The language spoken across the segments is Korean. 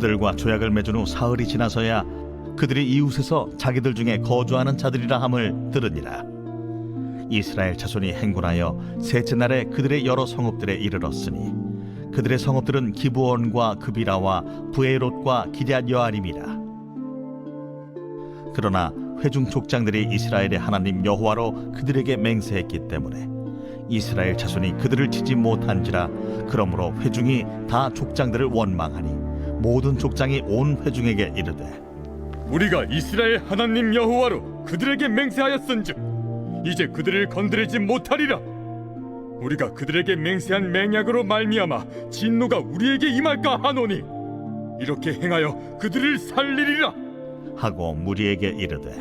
그들과 조약을 맺은 후 사흘이 지나서야 그들이 이웃에서 자기들 중에 거주하는 자들이라 함을 들으니라. 이스라엘 자손이 행군하여 셋째 날에 그들의 여러 성읍들에 이르렀으니 그들의 성읍들은 기브온과 그비라와 브에롯과 기럇 여아림이라. 그러나 회중 족장들이 이스라엘의 하나님 여호와로 그들에게 맹세했기 때문에 이스라엘 자손이 그들을 치지 못한지라. 그러므로 회중이 다 족장들을 원망하니 모든 족장이 온 회중에게 이르되 우리가 이스라엘 하나님 여호와로 그들에게 맹세하였은즉 이제 그들을 건드리지 못하리라. 우리가 그들에게 맹세한 맹약으로 말미암아 진노가 우리에게 임할까 하노니 이렇게 행하여 그들을 살리리라 하고 무리에게 이르되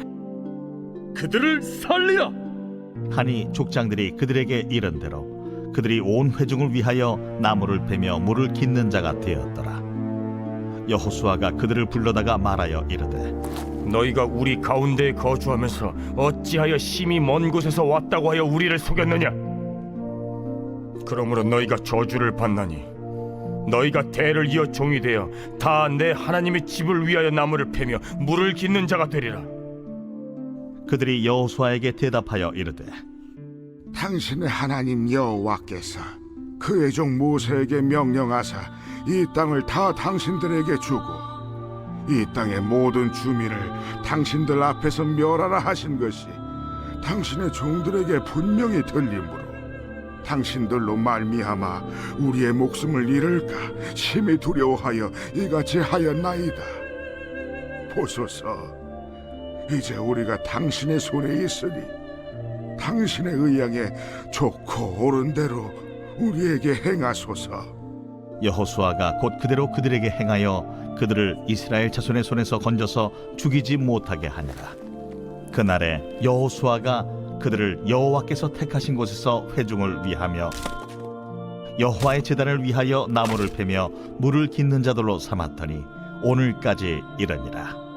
그들을 살리라 하니 족장들이 그들에게 이른대로 그들이 온 회중을 위하여 나무를 베며 물을 깃는 자가 되었더라. 여호수아가 그들을 불러다가 말하여 이르되 너희가 우리 가운데에 거주하면서 어찌하여 심히 먼 곳에서 왔다고 하여 우리를 속였느냐? 그러므로 너희가 저주를 받나니 너희가 대를 이어 종이 되어 다 내 하나님의 집을 위하여 나무를 패며 물을 깃는 자가 되리라. 그들이 여호수아에게 대답하여 이르되 당신의 하나님 여호와께서 그의 종 모세에게 명령하사 이 땅을 다 당신들에게 주고 이 땅의 모든 주민을 당신들 앞에서 멸하라 하신 것이 당신의 종들에게 분명히 들리므로 당신들로 말미암아 우리의 목숨을 잃을까 심히 두려워하여 이같이 하였나이다. 보소서, 이제 우리가 당신의 손에 있으니 당신의 의향에 좋고 옳은 대로 우리에게 행하소서. 여호수아가 곧 그대로 그들에게 행하여 그들을 이스라엘 자손의 손에서 건져서 죽이지 못하게 하니라. 그날에 여호수아가 그들을 여호와께서 택하신 곳에서 회중을 위하며 여호와의 제단을 위하여 나무를 패며 물을 깃는 자들로 삼았더니 오늘까지 이르니라.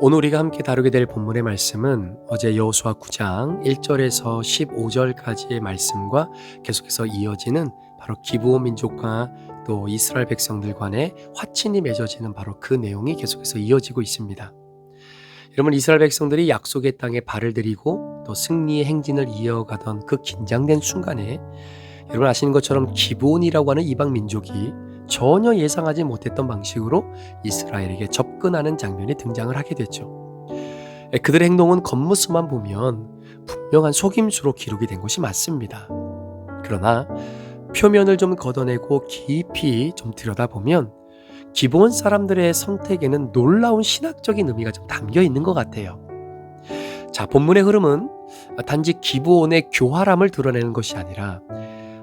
오늘 우리가 함께 다루게 될 본문의 말씀은 어제 여호수아 9장 1절에서 15절까지의 말씀과 계속해서 이어지는 바로 기브온 민족과 또 이스라엘 백성들 간의 화친이 맺어지는 바로 그 내용이 계속해서 이어지고 있습니다. 여러분, 이스라엘 백성들이 약속의 땅에 발을 들이고 또 승리의 행진을 이어가던 그 긴장된 순간에 여러분 아시는 것처럼 기브온이라고 하는 이방 민족이 전혀 예상하지 못했던 방식으로 이스라엘에게 접근하는 장면이 등장을 하게 됐죠. 그들의 행동은 겉모습만 보면 분명한 속임수로 기록이 된 것이 맞습니다. 그러나 표면을 좀 걷어내고 깊이 좀 들여다보면 기브온 사람들의 선택에는 놀라운 신학적인 의미가 좀 담겨 있는 것 같아요. 자, 본문의 흐름은 단지 기브온의 교활함을 드러내는 것이 아니라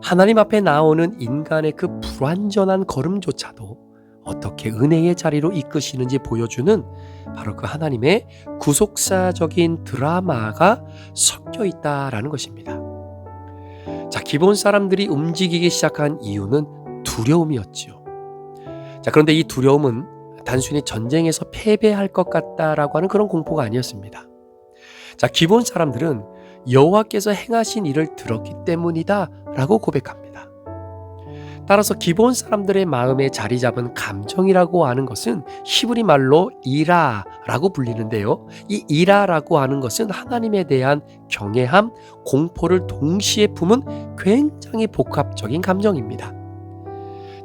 하나님 앞에 나오는 인간의 그 불완전한 걸음조차도 어떻게 은혜의 자리로 이끄시는지 보여주는 바로 그 하나님의 구속사적인 드라마가 섞여 있다라는 것입니다. 자, 기브온 사람들이 움직이기 시작한 이유는 두려움이었지요. 자, 그런데 이 두려움은 단순히 전쟁에서 패배할 것 같다라고 하는 그런 공포가 아니었습니다. 자, 기브온 사람들은 여호와께서 행하신 일을 들었기 때문이다 라고 고백합니다. 따라서 기브온 사람들의 마음에 자리 잡은 감정이라고 하는 것은 히브리 말로 이라라고 불리는데요. 이 이라라고 하는 것은 하나님에 대한 경외함, 공포를 동시에 품은 굉장히 복합적인 감정입니다.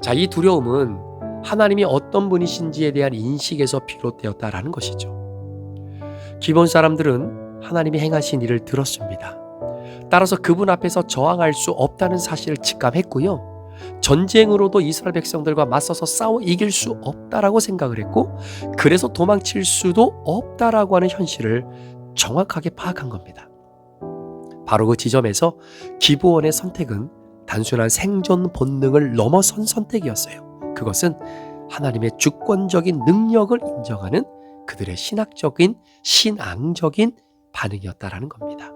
자, 이 두려움은 하나님이 어떤 분이신지에 대한 인식에서 비롯되었다라는 것이죠. 기브온 사람들은 하나님이 행하신 일을 들었습니다. 따라서 그분 앞에서 저항할 수 없다는 사실을 직감했고요. 전쟁으로도 이스라엘 백성들과 맞서서 싸워 이길 수 없다라고 생각을 했고, 그래서 도망칠 수도 없다라고 하는 현실을 정확하게 파악한 겁니다. 바로 그 지점에서 기브온의 선택은 단순한 생존 본능을 넘어선 선택이었어요. 그것은 하나님의 주권적인 능력을 인정하는 그들의 신앙적인 반응이었다라는 겁니다.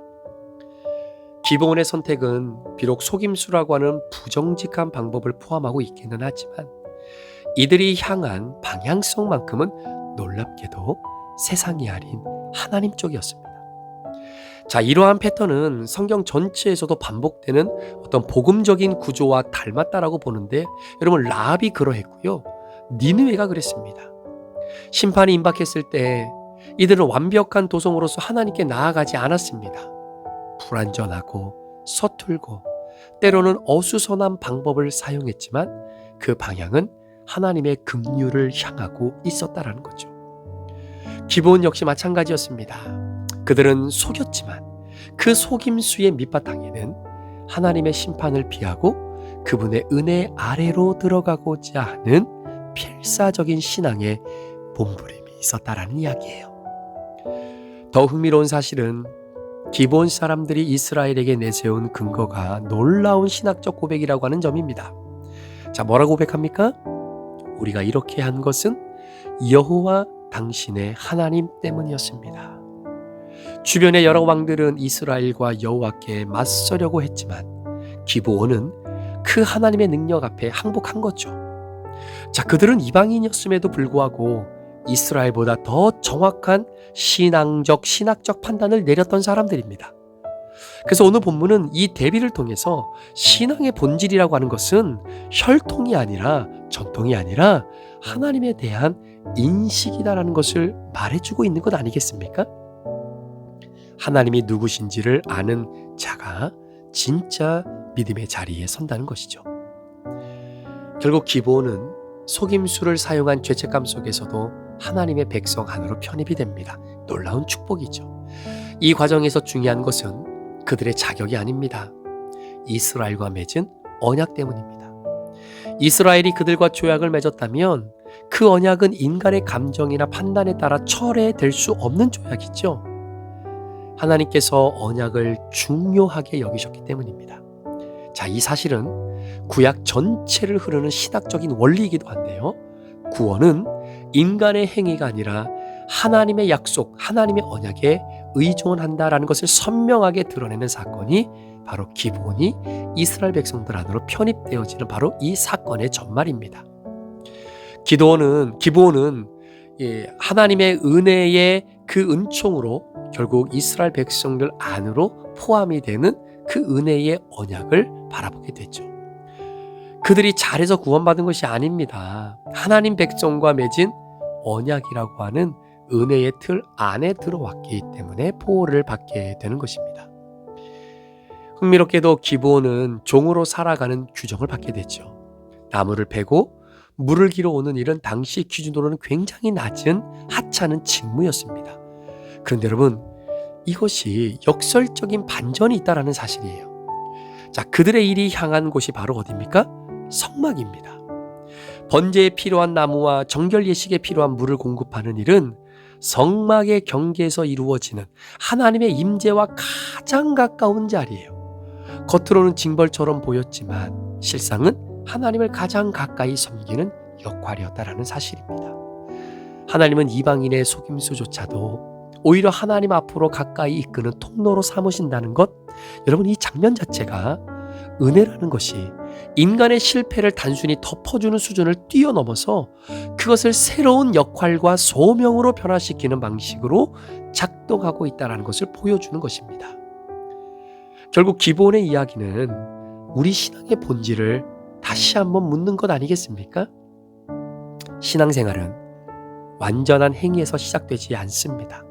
기브온의 선택은 비록 속임수라고 하는 부정직한 방법을 포함하고 있기는 하지만 이들이 향한 방향성만큼은 놀랍게도 세상이 아닌 하나님 쪽이었습니다. 자, 이러한 패턴은 성경 전체에서도 반복되는 어떤 복음적인 구조와 닮았다라고 보는데, 여러분, 라합이 그러했고요. 니느웨가 그랬습니다. 심판이 임박했을 때 이들은 완벽한 도성으로서 하나님께 나아가지 않았습니다. 불완전하고 서툴고 때로는 어수선한 방법을 사용했지만 그 방향은 하나님의 긍휼을 향하고 있었다라는 거죠. 기브온 역시 마찬가지였습니다. 그들은 속였지만 그 속임수의 밑바탕에는 하나님의 심판을 피하고 그분의 은혜 아래로 들어가고자 하는 필사적인 신앙의 몸부림이 있었다라는 이야기예요. 더 흥미로운 사실은 기브온 사람들이 이스라엘에게 내세운 근거가 놀라운 신학적 고백이라고 하는 점입니다. 자, 뭐라고 고백합니까? 우리가 이렇게 한 것은 여호와 당신의 하나님 때문이었습니다. 주변의 여러 왕들은 이스라엘과 여호와께 맞서려고 했지만 기브온은 그 하나님의 능력 앞에 항복한 거죠. 자, 그들은 이방인이었음에도 불구하고 이스라엘보다 더 정확한 신학적 판단을 내렸던 사람들입니다. 그래서 오늘 본문은 이 대비를 통해서 신앙의 본질이라고 하는 것은 혈통이 아니라 전통이 아니라 하나님에 대한 인식이다라는 것을 말해주고 있는 것 아니겠습니까? 하나님이 누구신지를 아는 자가 진짜 믿음의 자리에 선다는 것이죠. 결국 기브온은 속임수를 사용한 죄책감 속에서도 하나님의 백성 안으로 편입이 됩니다. 놀라운 축복이죠. 이 과정에서 중요한 것은 그들의 자격이 아닙니다. 이스라엘과 맺은 언약 때문입니다. 이스라엘이 그들과 조약을 맺었다면 그 언약은 인간의 감정이나 판단에 따라 철회될 수 없는 조약이죠. 하나님께서 언약을 중요하게 여기셨기 때문입니다. 자, 이 사실은 구약 전체를 흐르는 신학적인 원리이기도 한데요. 구원은 인간의 행위가 아니라 하나님의 약속, 하나님의 언약에 의존한다라는 것을 선명하게 드러내는 사건이 바로 기브온이 이스라엘 백성들 안으로 편입되어지는 바로 이 사건의 전말입니다. 기브온은 하나님의 은혜의 그 은총으로 결국 이스라엘 백성들 안으로 포함이 되는 그 은혜의 언약을 바라보게 되죠. 그들이 잘해서 구원받은 것이 아닙니다. 하나님 백성과 맺은 언약이라고 하는 은혜의 틀 안에 들어왔기 때문에 보호를 받게 되는 것입니다. 흥미롭게도 기브온은 종으로 살아가는 규정을 받게 되죠. 나무를 베고 물을 길어 오는 일은 당시 기준으로는 굉장히 낮은 하찮은 직무였습니다. 그런데 여러분, 이것이 역설적인 반전이 있다라는 사실이에요. 자, 그들의 일이 향한 곳이 바로 어디입니까? 성막입니다. 번제에 필요한 나무와 정결 예식에 필요한 물을 공급하는 일은 성막의 경계에서 이루어지는 하나님의 임재와 가장 가까운 자리예요. 겉으로는 징벌처럼 보였지만 실상은 하나님을 가장 가까이 섬기는 역할이었다라는 사실입니다. 하나님은 이방인의 속임수조차도 오히려 하나님 앞으로 가까이 이끄는 통로로 삼으신다는 것, 여러분, 이 장면 자체가 은혜라는 것이 인간의 실패를 단순히 덮어주는 수준을 뛰어넘어서 그것을 새로운 역할과 소명으로 변화시키는 방식으로 작동하고 있다는 것을 보여주는 것입니다. 결국 기브온의 이야기는 우리 신앙의 본질을 다시 한번 묻는 것 아니겠습니까? 신앙생활은 완전한 행위에서 시작되지 않습니다.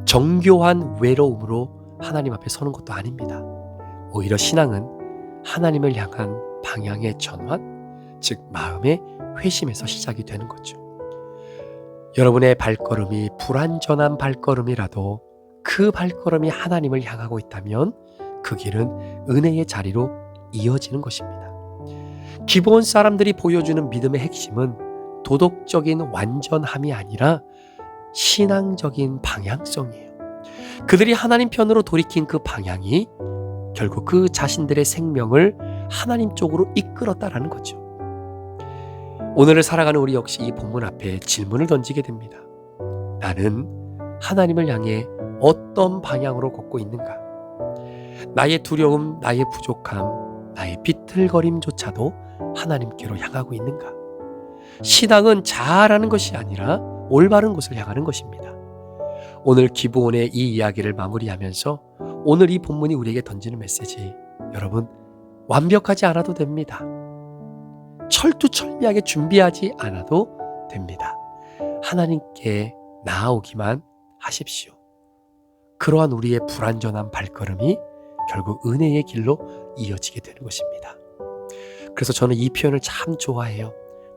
정교한 외로움으로 하나님 앞에 서는 것도 아닙니다. 오히려 신앙은 하나님을 향한 방향의 전환, 즉 마음의 회심에서 시작이 되는 거죠. 여러분의 발걸음이 불완전한 발걸음이라도 그 발걸음이 하나님을 향하고 있다면 그 길은 은혜의 자리로 이어지는 것입니다. 기브온 사람들이 보여주는 믿음의 핵심은 도덕적인 완전함이 아니라 신앙적인 방향성이에요. 그들이 하나님 편으로 돌이킨 그 방향이 결국 그 자신들의 생명을 하나님 쪽으로 이끌었다라는 거죠. 오늘을 살아가는 우리 역시 이 본문 앞에 질문을 던지게 됩니다. 나는 하나님을 향해 어떤 방향으로 걷고 있는가? 나의 두려움, 나의 부족함, 나의 비틀거림조차도 하나님께로 향하고 있는가? 신앙은 잘하는 것이 아니라 올바른 곳을 향하는 것입니다. 오늘 기브온의 이 이야기를 마무리하면서 오늘 이 본문이 우리에게 던지는 메시지, 여러분, 완벽하지 않아도 됩니다. 철두철미하게 준비하지 않아도 됩니다. 하나님께 나아오기만 하십시오. 그러한 우리의 불완전한 발걸음이 결국 은혜의 길로 이어지게 되는 것입니다. 그래서 저는 이 표현을 참 좋아해요.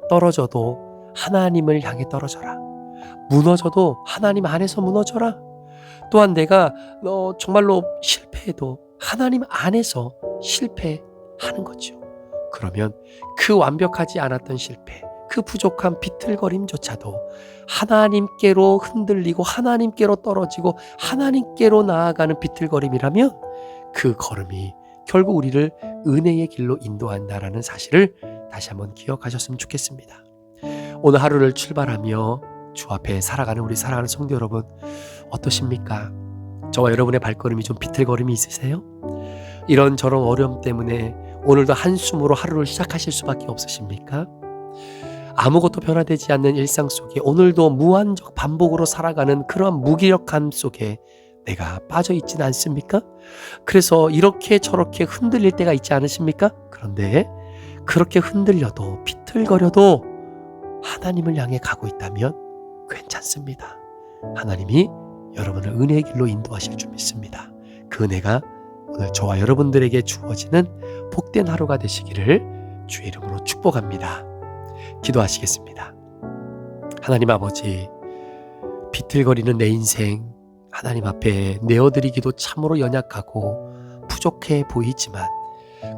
떨어져도 하나님을 향해 떨어져라. 무너져도 하나님 안에서 무너져라. 또한 내가 정말로 실패해도 하나님 안에서 실패하는 거죠. 그러면 그 완벽하지 않았던 실패, 그 부족한 비틀거림조차도 하나님께로 흔들리고 하나님께로 떨어지고 하나님께로 나아가는 비틀거림이라면 그 걸음이 결국 우리를 은혜의 길로 인도한다라는 사실을 다시 한번 기억하셨으면 좋겠습니다. 오늘 하루를 출발하며 주 앞에 살아가는 우리 사랑하는 성도 여러분, 어떠십니까? 저와 여러분의 발걸음이 좀 비틀거림이 있으세요? 이런저런 어려움 때문에 오늘도 한숨으로 하루를 시작하실 수밖에 없으십니까? 아무것도 변화되지 않는 일상 속에 오늘도 무한적 반복으로 살아가는 그런 무기력함 속에 내가 빠져 있지는 않습니까? 그래서 이렇게 저렇게 흔들릴 때가 있지 않으십니까? 그런데 그렇게 흔들려도 비틀거려도 하나님을 향해 가고 있다면 괜찮습니다. 하나님이 여러분을 은혜의 길로 인도하실 줄 믿습니다. 그 은혜가 오늘 저와 여러분들에게 주어지는 복된 하루가 되시기를 주의 이름으로 축복합니다. 기도하시겠습니다. 하나님 아버지, 비틀거리는 내 인생 하나님 앞에 내어드리기도 참으로 연약하고 부족해 보이지만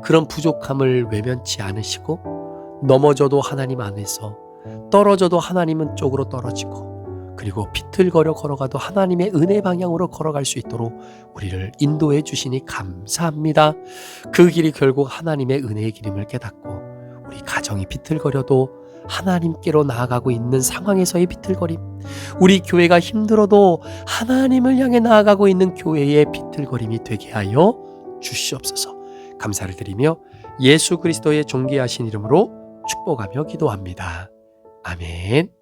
그런 부족함을 외면치 않으시고 넘어져도 하나님 안에서 떨어져도 하나님은 쪽으로 떨어지고 그리고 비틀거려 걸어가도 하나님의 은혜 방향으로 걸어갈 수 있도록 우리를 인도해 주시니 감사합니다. 그 길이 결국 하나님의 은혜의 길임을 깨닫고 우리 가정이 비틀거려도 하나님께로 나아가고 있는 상황에서의 비틀거림, 우리 교회가 힘들어도 하나님을 향해 나아가고 있는 교회의 비틀거림이 되게 하여 주시옵소서. 감사를 드리며 예수 그리스도의 존귀하신 이름으로 축복하며 기도합니다. 아멘.